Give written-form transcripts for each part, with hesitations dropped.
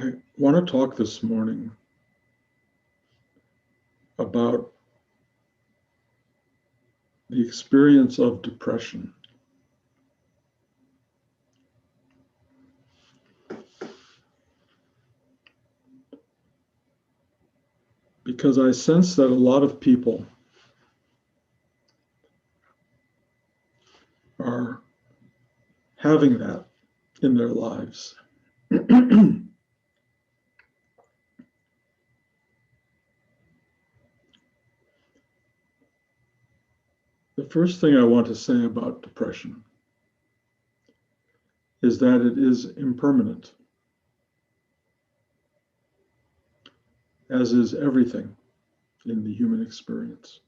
I want to talk this morning about the experience of depression. Because I sense that a lot of people are having that in their lives. The first thing I want to say about depression is that it is impermanent, as is everything in the human experience.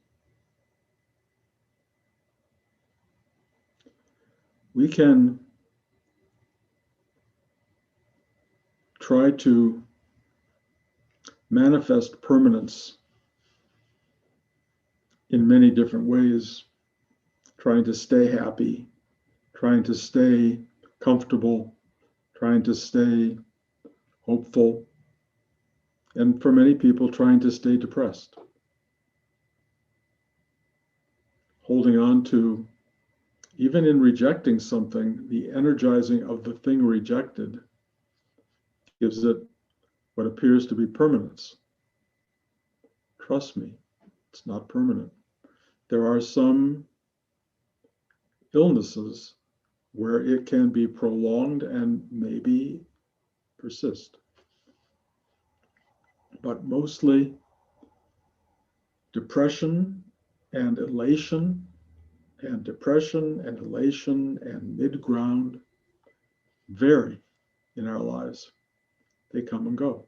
We can try to manifest permanence in many different ways, trying to stay happy, trying to stay comfortable, trying to stay hopeful, and for many people, trying to stay depressed. Holding on to, even in rejecting something, the energizing of the thing rejected gives it what appears to be permanence. Trust me, it's not permanent. There are some illnesses where it can be prolonged and maybe persist. But mostly depression and elation and depression and elation and mid-ground vary in our lives. They come and go.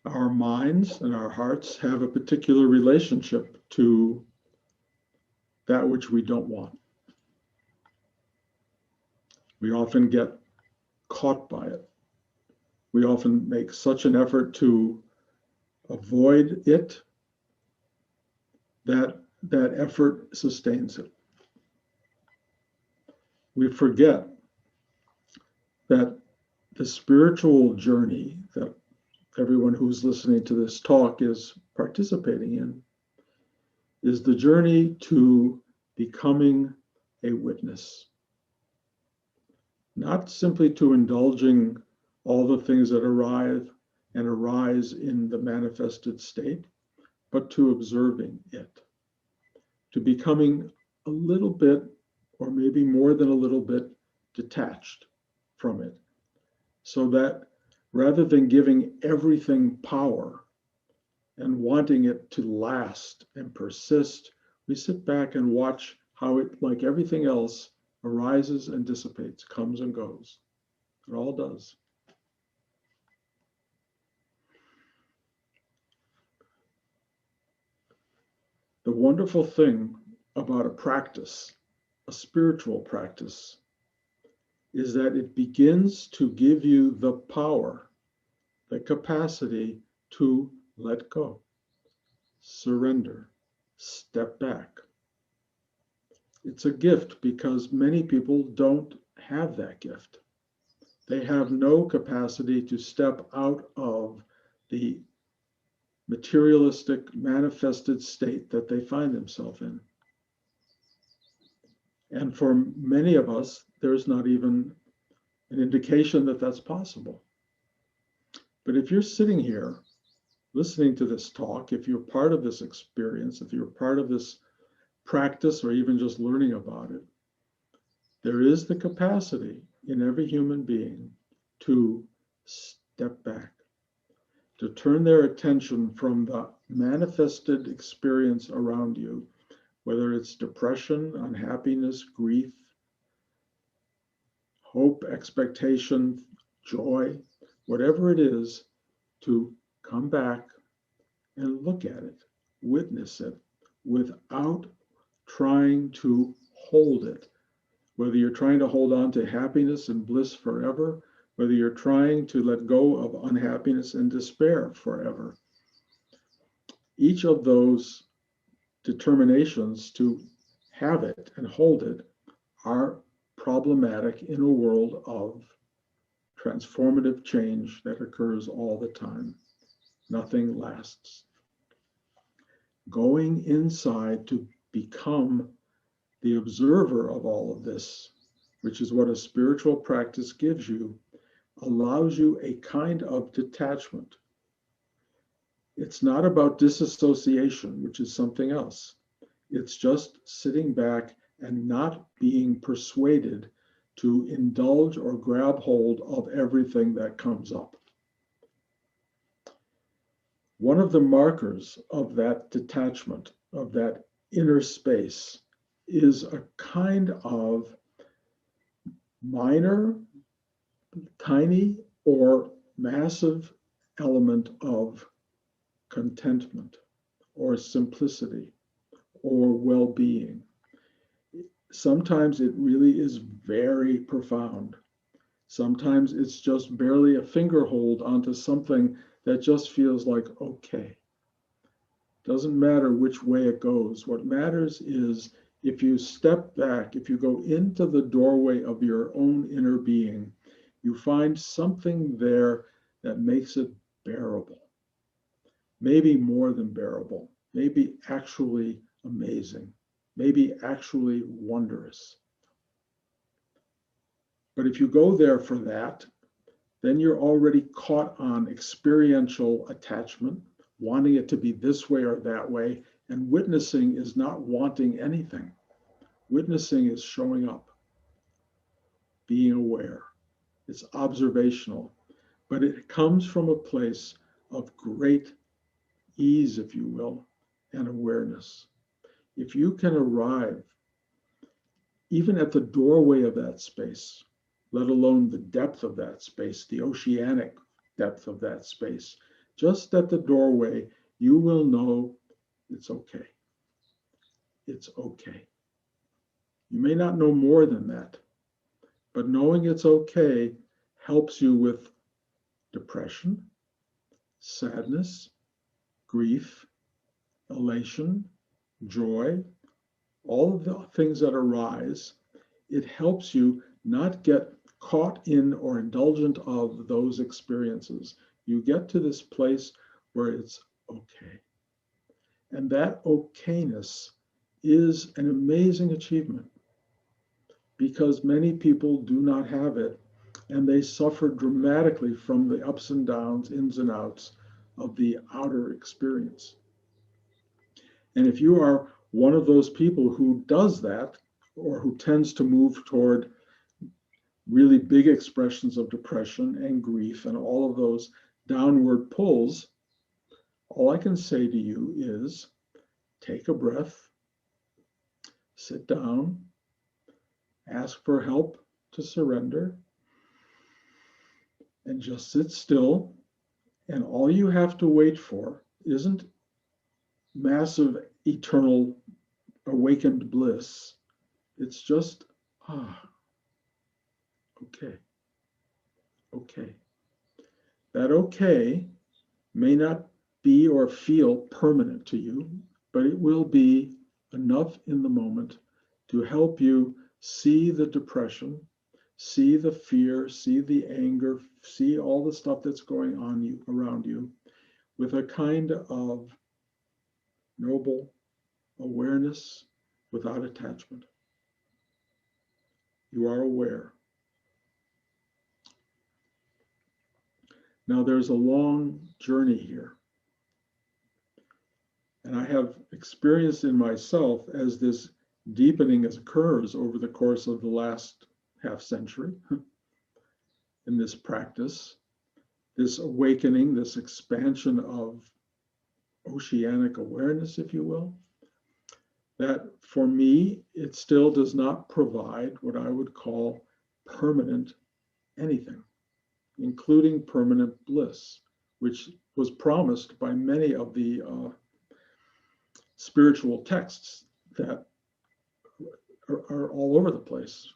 Our minds and our hearts have a particular relationship to that which we don't want. We often get caught by it. We often make such an effort to avoid it that that effort sustains it. We forget that the spiritual journey that everyone who's listening to this talk is participating in is the journey to becoming a witness. Not simply to indulging all the things that arise in the manifested state, but to observing it, to becoming a little bit, or maybe more than a little bit, detached from it, so that rather than giving everything power and wanting it to last and persist, we sit back and watch how it, like everything else, arises and dissipates, comes and goes. It all does. The wonderful thing about a practice, a spiritual practice, is that it begins to give you the power, the capacity to let go, surrender, step back. It's a gift because many people don't have that gift. They have no capacity to step out of the materialistic, manifested state that they find themselves in. And for many of us, there's not even an indication that that's possible. But if you're sitting here listening to this talk, if you're part of this experience, if you're part of this practice, or even just learning about it, there is the capacity in every human being to step back, to turn their attention from the manifested experience around you, whether it's depression, unhappiness, grief, hope, expectation, joy, whatever it is, to come back and look at it, witness it, without trying to hold it. Whether you're trying to hold on to happiness and bliss forever, whether you're trying to let go of unhappiness and despair forever. Each of those determinations to have it and hold it are problematic in a world of transformative change that occurs all the time. Nothing lasts. Going inside to become the observer of all of this, which is what a spiritual practice gives you, allows you a kind of detachment. It's not about disassociation, which is something else. It's just sitting back and not being persuaded to indulge or grab hold of everything that comes up. One of the markers of that detachment, of that inner space, is a kind of minor, tiny, or massive element of contentment or simplicity or well-being. Sometimes it really is very profound. Sometimes it's just barely a finger hold onto something that just feels like okay. Doesn't matter which way it goes. What matters is if you step back, if you go into the doorway of your own inner being, you find something there that makes it bearable. Maybe more than bearable, maybe actually amazing, maybe actually wondrous. But if you go there for that, then you're already caught on experiential attachment, wanting it to be this way or that way. And witnessing is not wanting anything. Witnessing is showing up, being aware. It's observational, but it comes from a place of great ease, if you will, and awareness. If you can arrive even at the doorway of that space, let alone the depth of that space, the oceanic depth of that space, just at the doorway, you will know it's okay. It's okay. You may not know more than that, but knowing it's okay helps you with depression, sadness, grief, elation, joy, all of the things that arise. It helps you not get caught in or indulgent of those experiences. You get to this place where it's okay. And that okayness is an amazing achievement because many people do not have it and they suffer dramatically from the ups and downs, ins and outs of the outer experience. And if you are one of those people who does that or who tends to move toward really big expressions of depression and grief and all of those downward pulls, all I can say to you is take a breath, sit down, ask for help to surrender, and just sit still. And all you have to wait for isn't massive, eternal, awakened bliss. It's just, okay, okay. That okay may not be or feel permanent to you, but it will be enough in the moment to help you see the depression, see the fear, see the anger, see all the stuff that's going on around you with a kind of noble awareness without attachment. You are aware. Now there's a long journey here. And I have experienced in myself as this deepening occurs over the course of the last half century in this practice, this awakening, this expansion of oceanic awareness, if you will, that for me, it still does not provide what I would call permanent anything, including permanent bliss, which was promised by many of the spiritual texts that are all over the place.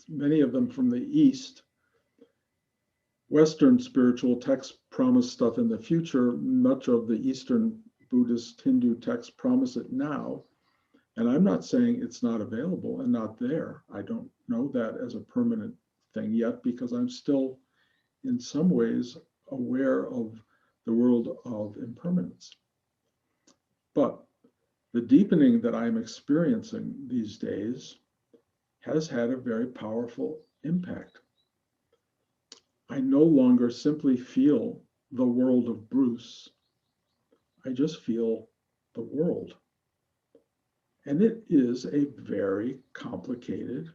Many of them from the East. Western spiritual texts promise stuff in the future. Much of the Eastern Buddhist, Hindu texts promise it now. And I'm not saying it's not available and not there. I don't know that as a permanent thing yet because I'm still in some ways, aware of the world of impermanence. But the deepening that I'm experiencing these days has had a very powerful impact. I no longer simply feel the world of Bruce. I just feel the world. And it is a very complicated,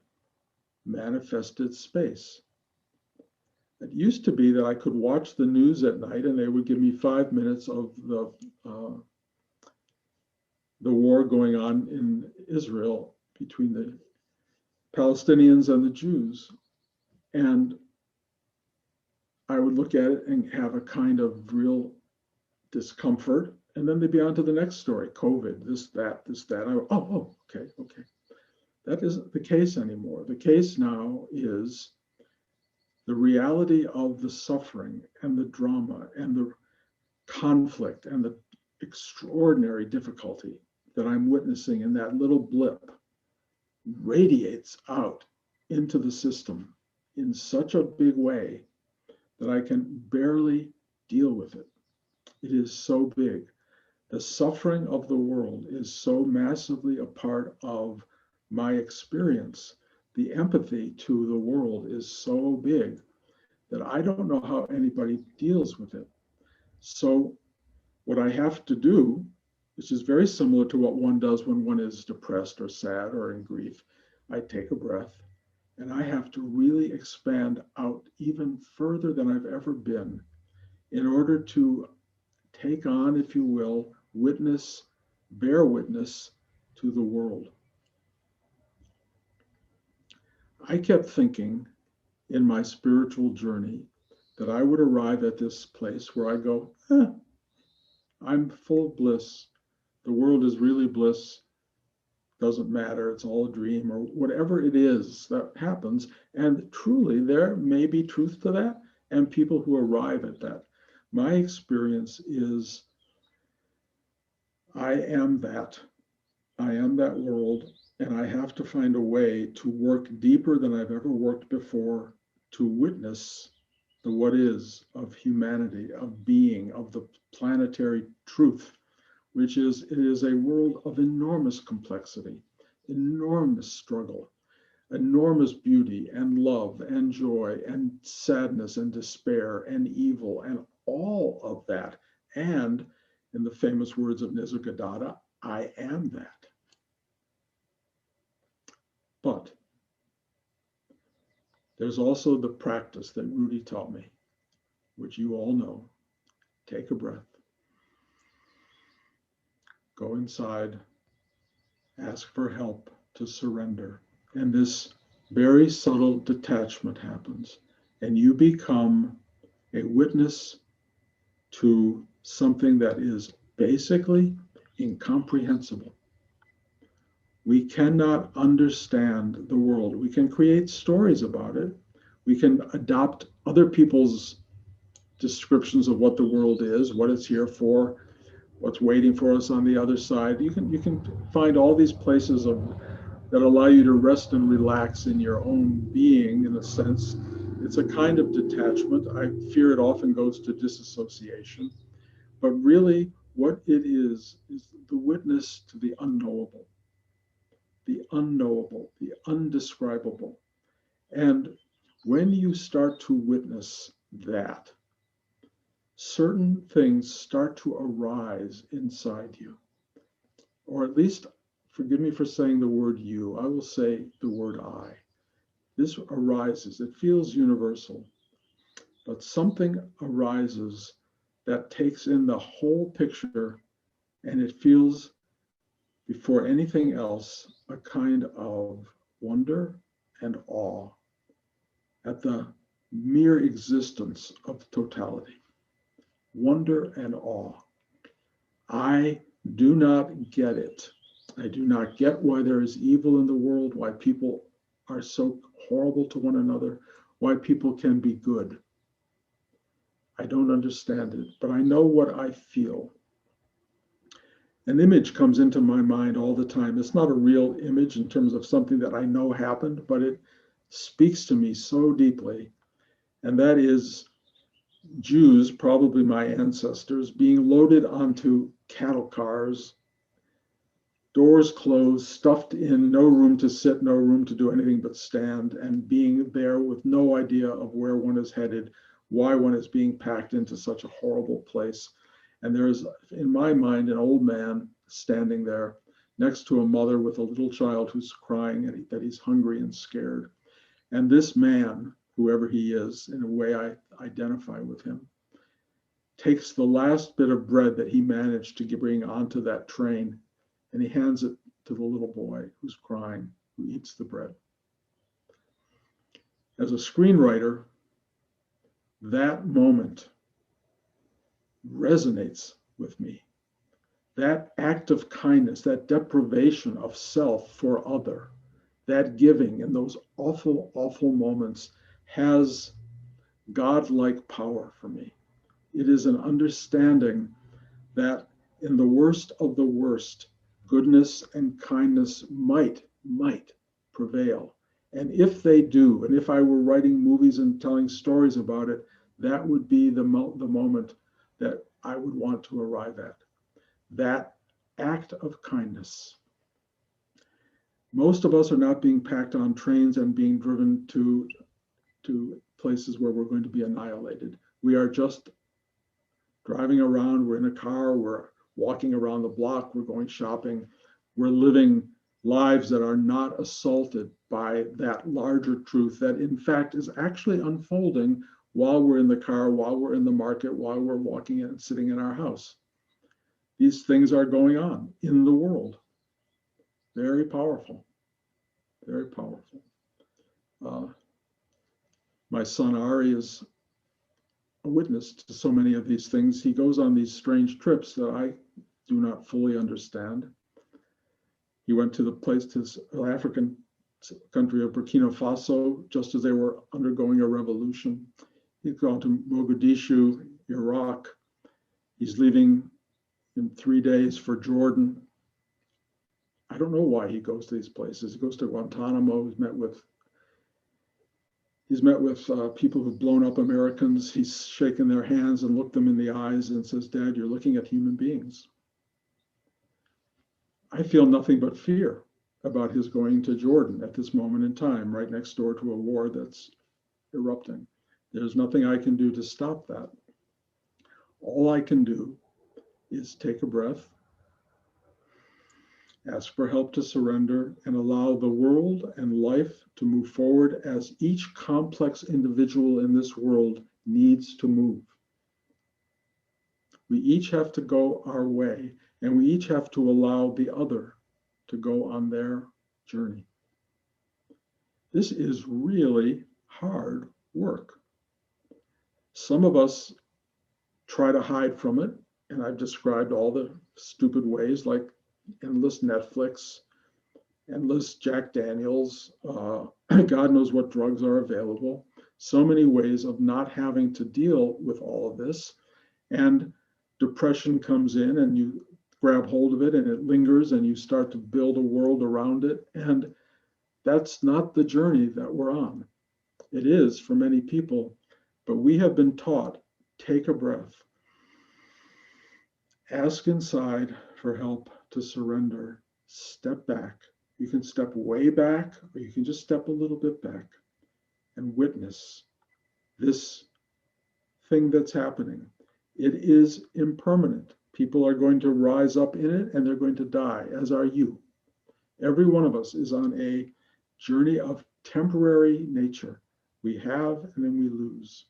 manifested space. It used to be that I could watch the news at night and they would give me 5 minutes of the war going on in Israel between the Palestinians and the Jews. And I would look at it and have a kind of real discomfort. And then they'd be on to the next story, COVID, this, that. Okay. That isn't the case anymore. The case now is the reality of the suffering and the drama and the conflict and the extraordinary difficulty that I'm witnessing in that little blip radiates out into the system in such a big way that I can barely deal with it. It is so big. The suffering of the world is so massively a part of my experience. The empathy to the world is so big that I don't know how anybody deals with it. So what I have to do, which is very similar to what one does when one is depressed or sad or in grief, I take a breath and I have to really expand out even further than I've ever been in order to take on, if you will, bear witness to the world. I kept thinking in my spiritual journey that I would arrive at this place where I go, I'm full of bliss. The world is really bliss. Doesn't matter. It's all a dream or whatever it is that happens. And truly, there may be truth to that and people who arrive at that. My experience is I am that. I am that world. And I have to find a way to work deeper than I've ever worked before to witness the what is of humanity, of being, of the planetary truth, which is it is a world of enormous complexity, enormous struggle, enormous beauty and love and joy and sadness and despair and evil and all of that. And in the famous words of Nisargadatta, I am that. But there's also the practice that Rudy taught me, which you all know. Take a breath. Go inside. Ask for help to surrender. And this very subtle detachment happens. And you become a witness to something that is basically incomprehensible. We cannot understand the world. We can create stories about it. We can adopt other people's descriptions of what the world is, what it's here for, what's waiting for us on the other side. You can find all these places that allow you to rest and relax in your own being, in a sense. It's a kind of detachment. I fear it often goes to disassociation. But really, what it is the witness to the unknowable, the undescribable. And when you start to witness that, certain things start to arise inside you. Or at least, forgive me for saying the word you, I will say the word I. This arises, it feels universal, but something arises that takes in the whole picture, and it feels, before anything else, a kind of wonder and awe at the mere existence of totality. Wonder and awe. I do not get it. I do not get why there is evil in the world, why people are so horrible to one another, why people can be good. I don't understand it, but I know what I feel. An image comes into my mind all the time. It's not a real image in terms of something that I know happened, but it speaks to me so deeply. And that is Jews, probably my ancestors, being loaded onto cattle cars, doors closed, stuffed in, no room to sit, no room to do anything but stand, and being there with no idea of where one is headed, why one is being packed into such a horrible place. And there's, in my mind, an old man standing there next to a mother with a little child who's crying and that he's hungry and scared. And this man, whoever he is, in a way I identify with him, takes the last bit of bread that he managed to bring onto that train, and he hands it to the little boy who's crying, who eats the bread. As a screenwriter, that moment resonates with me. That act of kindness, that deprivation of self for other, that giving in those awful, awful moments has godlike power for me. It is an understanding that in the worst of the worst, goodness and kindness might prevail. And if they do, and if I were writing movies and telling stories about it, that would be the moment that I would want to arrive at. That act of kindness. Most of us are not being packed on trains and being driven to places where we're going to be annihilated. We are just driving around, we're in a car, we're walking around the block, we're going shopping, we're living lives that are not assaulted by that larger truth that in fact is actually unfolding while we're in the car, while we're in the market, while we're walking and sitting in our house. These things are going on in the world. Very powerful, very powerful. My son Ari is a witness to so many of these things. He goes on these strange trips that I do not fully understand. He went to the African country of Burkina Faso just as they were undergoing a revolution. He's gone to Mogadishu, Iraq. He's leaving in 3 days for Jordan. I don't know why he goes to these places. He goes to Guantanamo. He's met with people who've blown up Americans. He's shaken their hands and looked them in the eyes and says, "Dad, you're looking at human beings." I feel nothing but fear about his going to Jordan at this moment in time, right next door to a war that's erupting. There's nothing I can do to stop that. All I can do is take a breath, ask for help to surrender, and allow the world and life to move forward as each complex individual in this world needs to move. We each have to go our way, and we each have to allow the other to go on their journey. This is really hard work. Some of us try to hide from it, and I've described all the stupid ways, like endless Netflix, endless Jack Daniels, God knows what drugs are available. So many ways of not having to deal with all of this. And depression comes in and you grab hold of it and it lingers and you start to build a world around it. And that's not the journey that we're on. It is for many people, but we have been taught, take a breath, ask inside for help to surrender, step back. You can step way back, or you can just step a little bit back and witness this thing that's happening. It is impermanent. People are going to rise up in it and they're going to die, as are you. Every one of us is on a journey of temporary nature. We have and then we lose.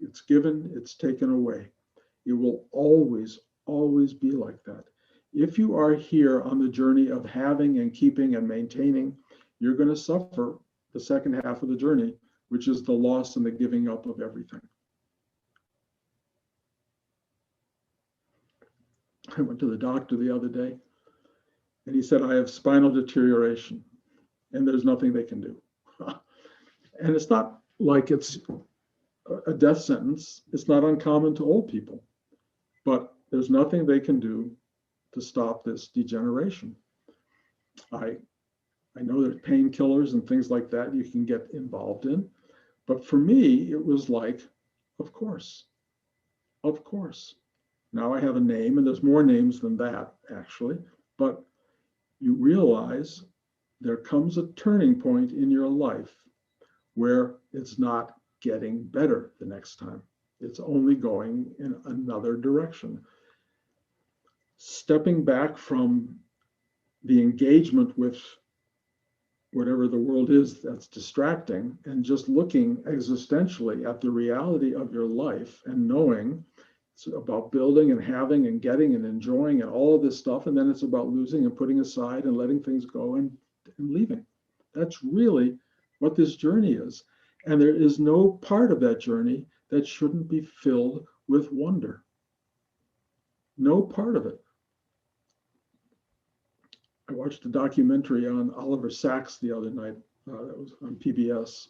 It's given, it's taken away. It will always be like that. If you are here on the journey of having and keeping and maintaining, you're going to suffer the second half of the journey, which is the loss and the giving up of everything. I went to the doctor the other day and he said, I have spinal deterioration and there's nothing they can do. And it's not like it's a death sentence. It's not uncommon to old people, but there's nothing they can do to stop this degeneration. I know there's painkillers and things like that you can get involved in, but for me, it was like Of course. Of course. Now I have a name, and there's more names than that, actually. But you realize there comes a turning point in your life where it's not getting better the next time. It's only going in another direction. Stepping back from the engagement with whatever the world is that's distracting and just looking existentially at the reality of your life and knowing it's about building and having and getting and enjoying and all of this stuff. And then it's about losing and putting aside and letting things go and leaving. That's really what this journey is. And there is no part of that journey that shouldn't be filled with wonder. No part of it. I watched a documentary on Oliver Sacks the other night. That was on PBS.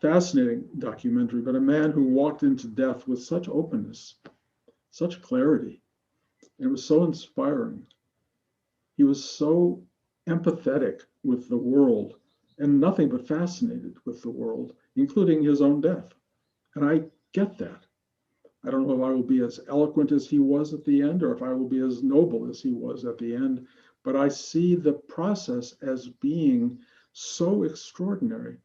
Fascinating documentary, but a man who walked into death with such openness, such clarity. And it was so inspiring. He was so empathetic with the world and nothing but fascinated with the world, including his own death. And I get that. I don't know if I will be as eloquent as he was at the end or if I will be as noble as he was at the end, but I see the process as being so extraordinary.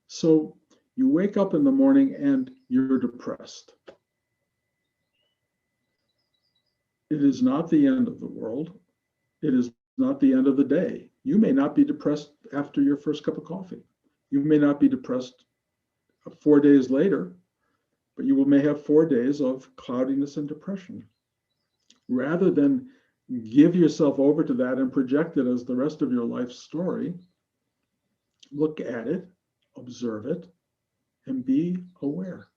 So you wake up in the morning and you're depressed. It is not the end of the world. It is not the end of the day. You may not be depressed after your first cup of coffee. You may not be depressed 4 days later, but you may have 4 days of cloudiness and depression. Rather than give yourself over to that and project it as the rest of your life story, look at it, observe it, and be aware.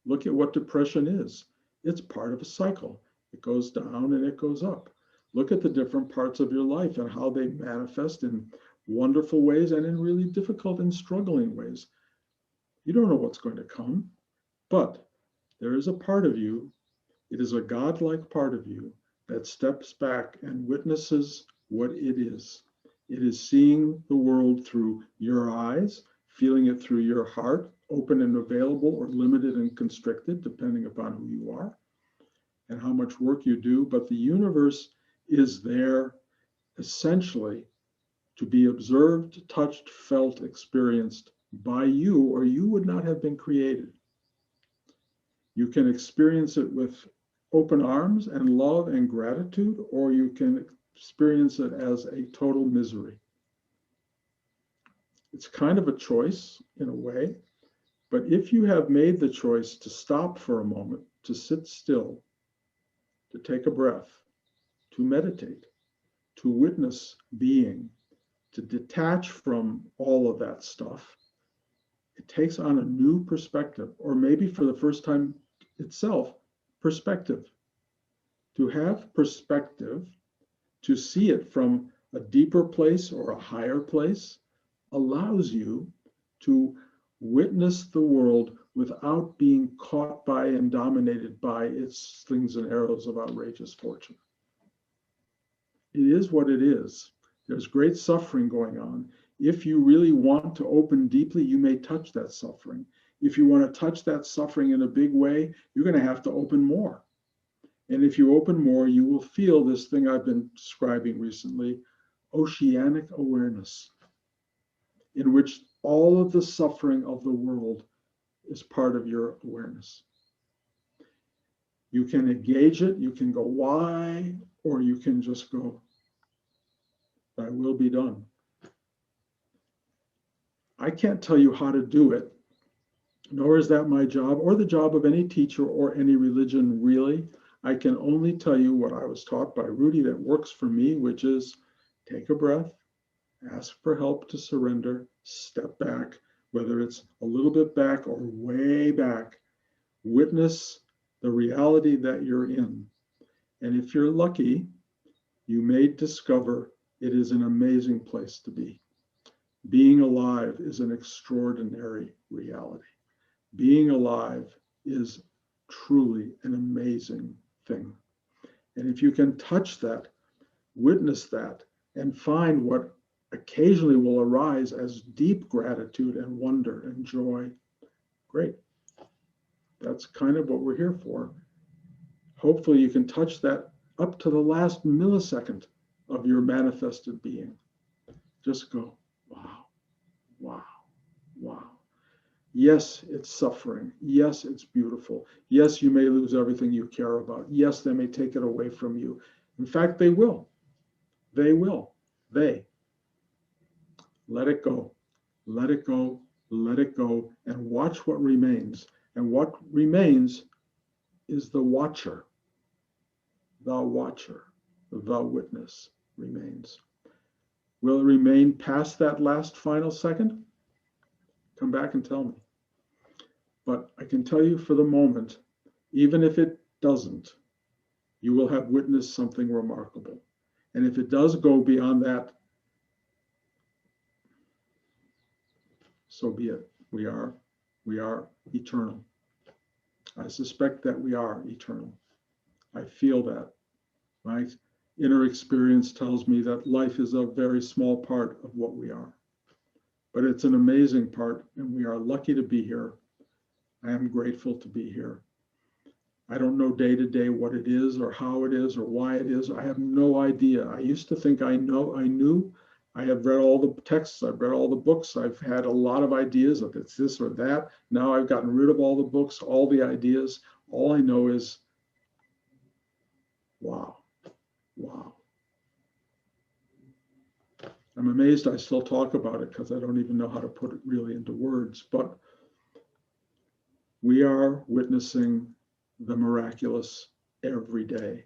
Look at what depression is. It's part of a cycle. It goes down and it goes up. Look at the different parts of your life and how they manifest in wonderful ways and in really difficult and struggling ways. You don't know what's going to come, but there is a part of you, it is a godlike part of you that steps back and witnesses what it is. It is seeing the world through your eyes, feeling it through your heart, open and available or limited and constricted, depending upon who you are and how much work you do. But the universe is there essentially to be observed, touched, felt, experienced by you, or you would not have been created. You can experience it with open arms and love and gratitude, or you can experience it as a total misery. It's kind of a choice in a way, but if you have made the choice to stop for a moment, to sit still, to take a breath, to meditate, to witness being, to detach from all of that stuff, it takes on a new perspective, or maybe for the first time itself, perspective. To have perspective, to see it from a deeper place or a higher place, allows you to witness the world without being caught by and dominated by its slings and arrows of outrageous fortune. It is what it is. There's great suffering going on. If you really want to open deeply, you may touch that suffering. If you want to touch that suffering in a big way, you're going to have to open more. And if you open more, you will feel this thing I've been describing recently, oceanic awareness, in which all of the suffering of the world is part of your awareness. You can engage it, you can go, why? Or you can just go, thy will be done. I can't tell you how to do it, nor is that my job or the job of any teacher or any religion, really. I can only tell you what I was taught by Rudy that works for me, which is take a breath, ask for help to surrender, step back, whether it's a little bit back or way back, witness the reality that you're in. And if you're lucky, you may discover it is an amazing place to be. Being alive is an extraordinary reality. Being alive is truly an amazing thing. And if you can touch that, witness that, and find what occasionally will arise as deep gratitude and wonder and joy, great. That's kind of what we're here for. Hopefully you can touch that up to the last millisecond of your manifested being. Just go, wow, wow, wow. Yes, it's suffering. Yes, it's beautiful. Yes, you may lose everything you care about. Yes, they may take it away from you. In fact, they will. They will. They. Let it go. Let it go. Let it go. And watch what remains. And what remains is the watcher. The watcher. The witness remains. Will it remain past that last final second? Come back and tell me. But I can tell you for the moment, even if it doesn't, you will have witnessed something remarkable. And if it does go beyond that, so be it. We are eternal. I suspect that we are eternal. I feel that. My inner experience tells me that life is a very small part of what we are. But it's an amazing part, and we are lucky to be here. I am grateful to be here. I don't know day to day what it is or how it is or why it is. I have no idea. I used to think I knew. I have read all the texts. I've read all the books. I've had a lot of ideas of it's this or that. Now I've gotten rid of all the books, all the ideas. All I know is, wow, wow. I'm amazed I still talk about it because I don't even know how to put it really into words. But we are witnessing the miraculous every day.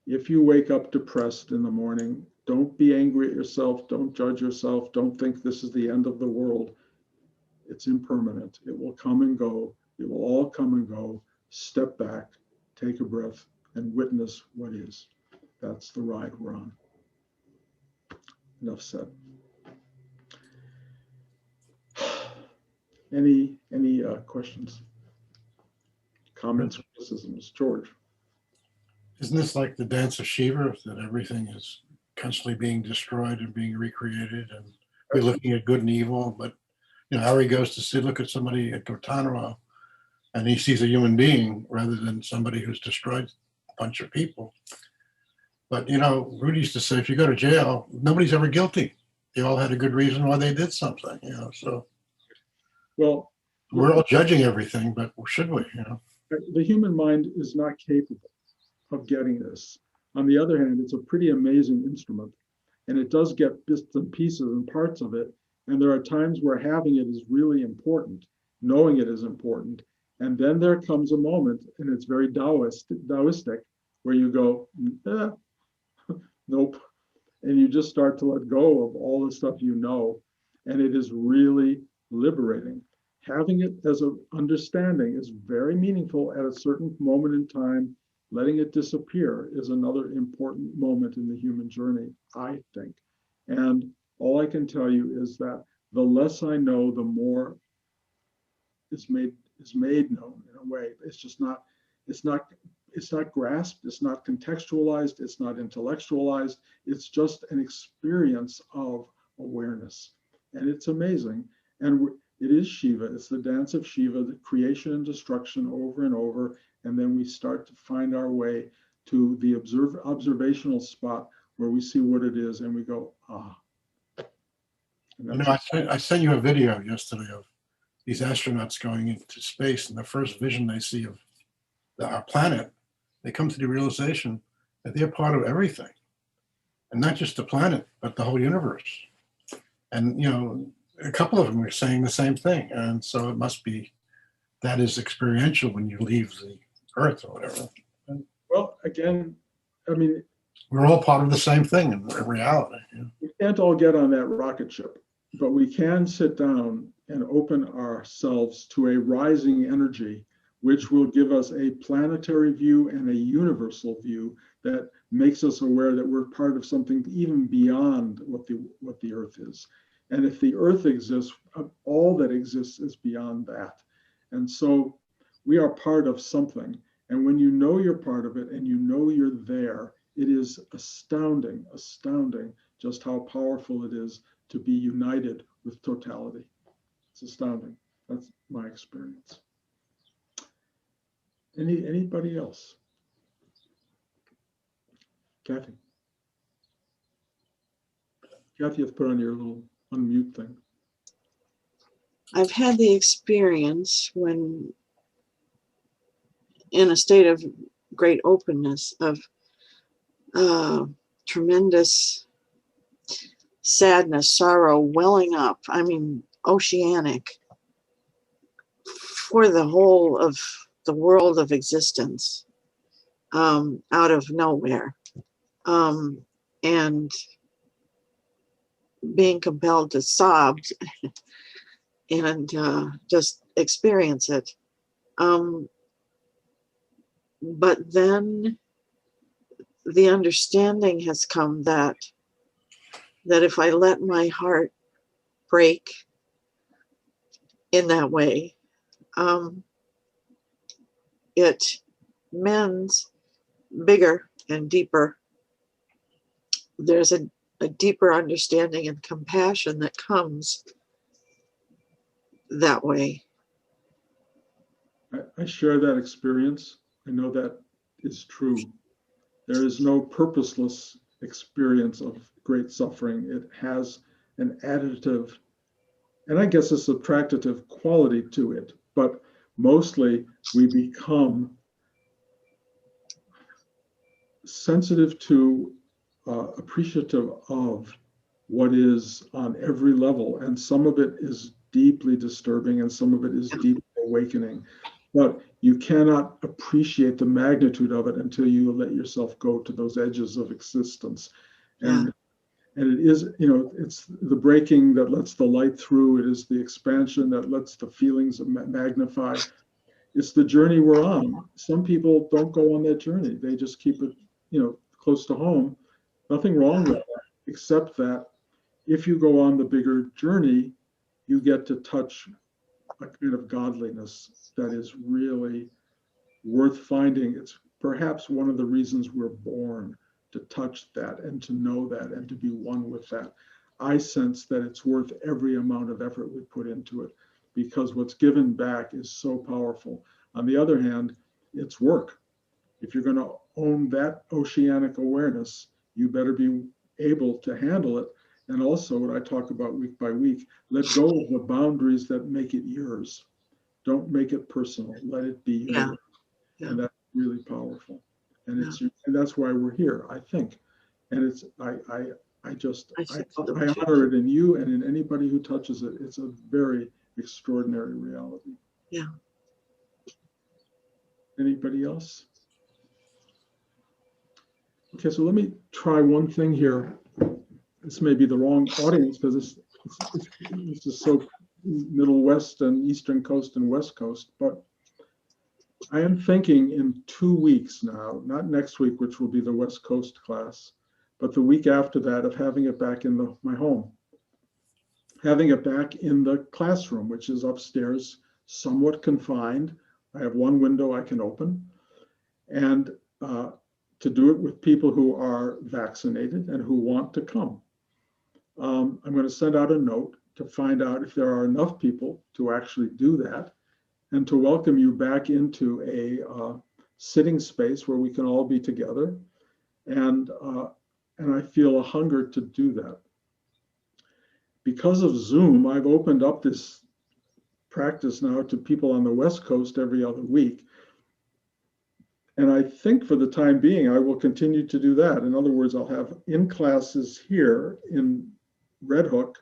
If you wake up depressed in the morning, don't be angry at yourself. Don't judge yourself. Don't think this is the end of the world. It's impermanent. It will come and go. It will all come and go. Step back, take a breath, and witness what is. That's the ride we're on. Enough said. Any questions, comments, criticisms? George. Isn't this like the dance of Shiva, that everything is constantly being destroyed and being recreated, and we're looking at good and evil? But Harry goes to see, look at somebody at Guantanamo, and he sees a human being rather than somebody who's destroyed a bunch of people. But Rudy used to say, if you go to jail, nobody's ever guilty. They all had a good reason why they did something. So well, we're all judging everything, but should we? The human mind is not capable of getting this. On the other hand, it's a pretty amazing instrument, and it does get bits and pieces and parts of it. And there are times where having it is really important, knowing it is important. And then there comes a moment, and it's very Taoistic, where you go, nope. And you just start to let go of all the stuff you know. And it is really liberating. Having it as an understanding is very meaningful at a certain moment in time. Letting it disappear is another important moment in the human journey, I think. And all I can tell you is that the less I know, the more is made known in a way. It's not grasped, it's not contextualized, it's not intellectualized. It's just an experience of awareness. And it's amazing. And it is Shiva. It's the dance of Shiva, the creation and destruction over and over. And then we start to find our way to the observational spot where we see what it is and we go, ah. I sent you a video yesterday of these astronauts going into space, and the first vision they see of our planet, they come to the realization that they're part of everything, and not just the planet, but the whole universe. And a couple of them are saying the same thing, and so it must be that is experiential when you leave the Earth or whatever. Well, again, I mean, we're all part of the same thing in reality. We can't all get on that rocket ship, but we can sit down and open ourselves to a rising energy, which will give us a planetary view and a universal view that makes us aware that we're part of something even beyond what the Earth is. And if the Earth exists, all that exists is beyond that. And so we are part of something. And when you know you're part of it and you know you're there, it is astounding just how powerful it is to be united with totality. It's astounding. That's my experience. Anybody else? Kathy. Kathy, you have to put on your little unmute thing. I've had the experience when in a state of great openness of tremendous sadness, sorrow welling up. I mean, oceanic for the whole of the world of existence, out of nowhere. And being compelled to sob and just experience it. But then the understanding has come that if I let my heart break in that way, it mends bigger and deeper. There's a deeper understanding and compassion that comes that way. I share that experience. I know that is true. There is no purposeless experience of great suffering. It has an additive, and I guess a subtractive quality to it, but mostly we become sensitive to, appreciative of what is on every level. And some of it is deeply disturbing and some of it is deeply awakening. But you cannot appreciate the magnitude of it until you let yourself go to those edges of existence. And it is, it's the breaking that lets the light through. It is the expansion that lets the feelings magnify. It's the journey we're on. Some people don't go on that journey. They just keep it, close to home. Nothing wrong with that, except that if you go on the bigger journey, you get to touch a kind of godliness that is really worth finding. It's perhaps one of the reasons we're born, to touch that and to know that and to be one with that. I sense that it's worth every amount of effort we put into it because what's given back is so powerful. On the other hand, it's work. If you're going to own that oceanic awareness, you better be able to handle it. And also, what I talk about week by week, let go of the boundaries that make it yours. Don't make it personal. Let it be yours. Yeah. And that's really powerful. And and that's why we're here, I think. And it's I honor it in you and in anybody who touches it. It's a very extraordinary reality. Yeah. Anybody else? Okay, so let me try one thing here. This may be the wrong audience because this is so Middle West and Eastern Coast and West Coast, but I am thinking in 2 weeks now, not next week, which will be the West Coast class, but the week after that of having it back in my home, having it back in the classroom, which is upstairs, somewhat confined. I have one window I can open, and to do it with people who are vaccinated and who want to come. I'm going to send out a note to find out if there are enough people to actually do that and to welcome you back into a sitting space where we can all be together. And I feel a hunger to do that. Because of Zoom, I've opened up this practice now to people on the West Coast every other week. And I think for the time being, I will continue to do that. In other words, I'll have in classes here in Red Hook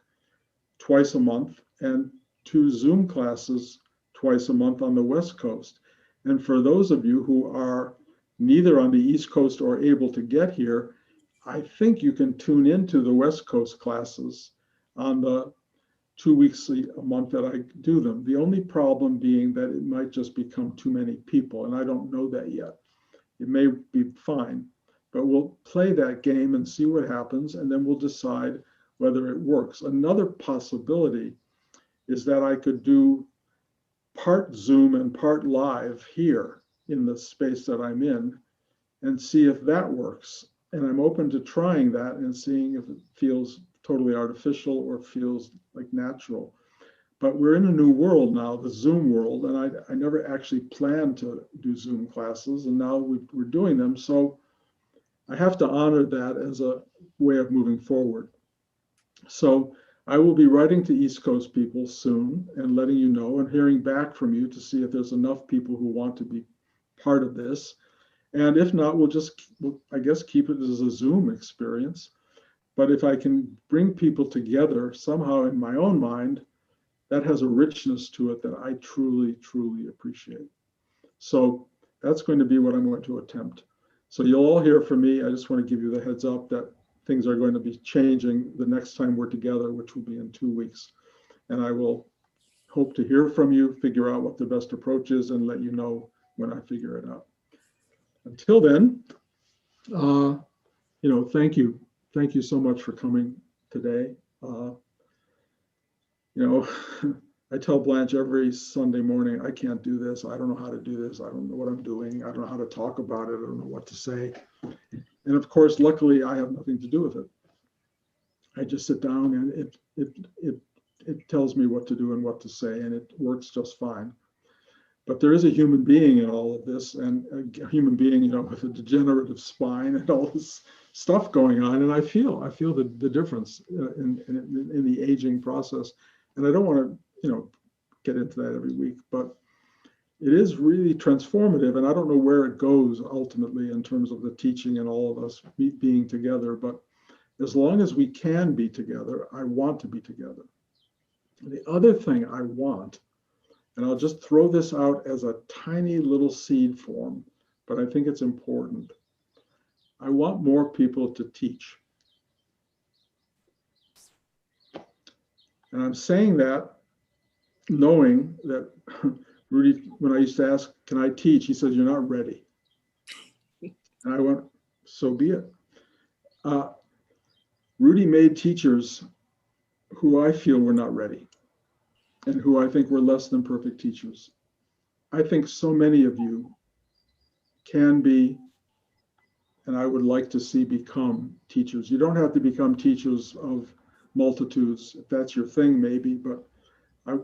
twice a month and 2 Zoom classes twice a month on the West Coast. And for those of you who are neither on the East Coast or able to get here, I think you can tune into the West Coast classes on the 2 weeks a month that I do them. The only problem being that it might just become too many people, and I don't know that yet. It may be fine, but we'll play that game and see what happens, and then we'll decide whether it works. Another possibility is that I could do part Zoom and part live here in the space that I'm in and see if that works. And I'm open to trying that and seeing if it feels totally artificial or feels like natural. But we're in a new world now, the Zoom world, and I never actually planned to do Zoom classes, and now we're doing them. So I have to honor that as a way of moving forward. So I will be writing to East Coast people soon and letting you know and hearing back from you to see if there's enough people who want to be part of this. And if not, we'll, I guess, keep it as a Zoom experience. But if I can bring people together somehow in my own mind, that has a richness to it that I truly, truly appreciate. So that's going to be what I'm going to attempt. So you'll all hear from me. I just want to give you the heads up that things are going to be changing the next time we're together, which will be in 2 weeks. And I will hope to hear from you, figure out what the best approach is, and let you know when I figure it out. Until then, thank you. Thank you so much for coming today. I tell Blanche every Sunday morning, I can't do this. I don't know how to do this. I don't know what I'm doing. I don't know how to talk about it. I don't know what to say. And of course, luckily, I have nothing to do with it. I just sit down and it tells me what to do and what to say, and it works just fine. But there is a human being in all of this, and a human being, with a degenerative spine and all this stuff going on. And I feel the difference in the aging process. And I don't want to, get into that every week, but it is really transformative. And I don't know where it goes ultimately in terms of the teaching and all of us being together. But as long as we can be together, I want to be together. The other thing I want, and I'll just throw this out as a tiny little seed form, but I think it's important. I want more people to teach. And I'm saying that knowing that Rudy, when I used to ask, can I teach? He said, you're not ready. And I went, so be it. Rudy made teachers who I feel were not ready and who I think were less than perfect teachers. I think so many of you can be, and I would like to see become teachers. You don't have to become teachers of multitudes, if that's your thing, maybe, but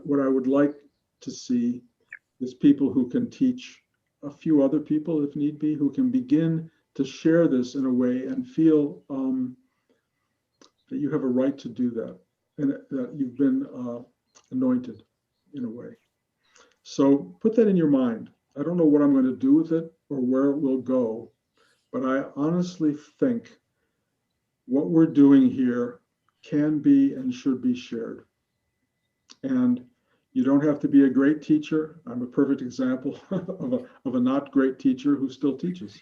what I would like to see is people who can teach a few other people, if need be, who can begin to share this in a way and feel that you have a right to do that and that you've been anointed in a way. So put that in your mind. I don't know what I'm going to do with it or where it will go, but I honestly think what we're doing here can be and should be shared. And you don't have to be a great teacher. I'm a perfect example of a not great teacher who still teaches.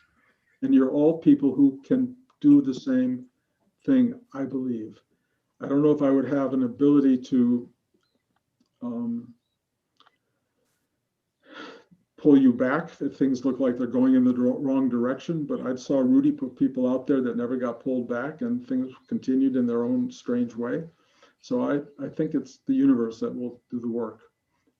And you're all people who can do the same thing, I believe. I don't know if I would have an ability to pull you back if things look like they're going in the wrong direction, but I saw Rudy put people out there that never got pulled back and things continued in their own strange way. So I think it's the universe that will do the work.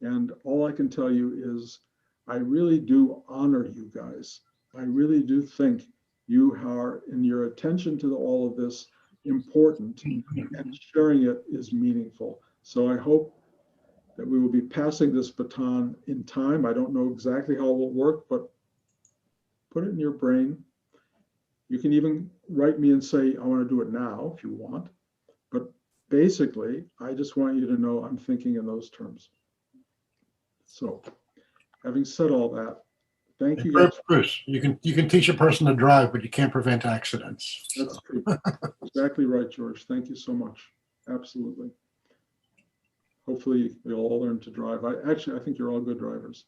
And all I can tell you is I really do honor you guys. I really do think you are, in your attention to all of this, important, and sharing it is meaningful. So I hope that we will be passing this baton in time. I don't know exactly how it will work, but put it in your brain. You can even write me and say, I want to do it now if you want. But basically, I just want you to know I'm thinking in those terms. So having said all that, thank you guys. Bruce, you can teach a person to drive, but you can't prevent accidents. That's true. Exactly right, George. Thank you so much. Absolutely. Hopefully you'll all learn to drive. I think you're all good drivers.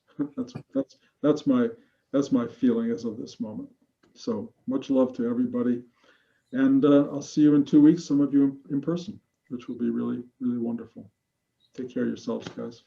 that's my feeling as of this moment. So much love to everybody. And I'll see you in 2 weeks, some of you in person, which will be really, really wonderful. Take care of yourselves, guys.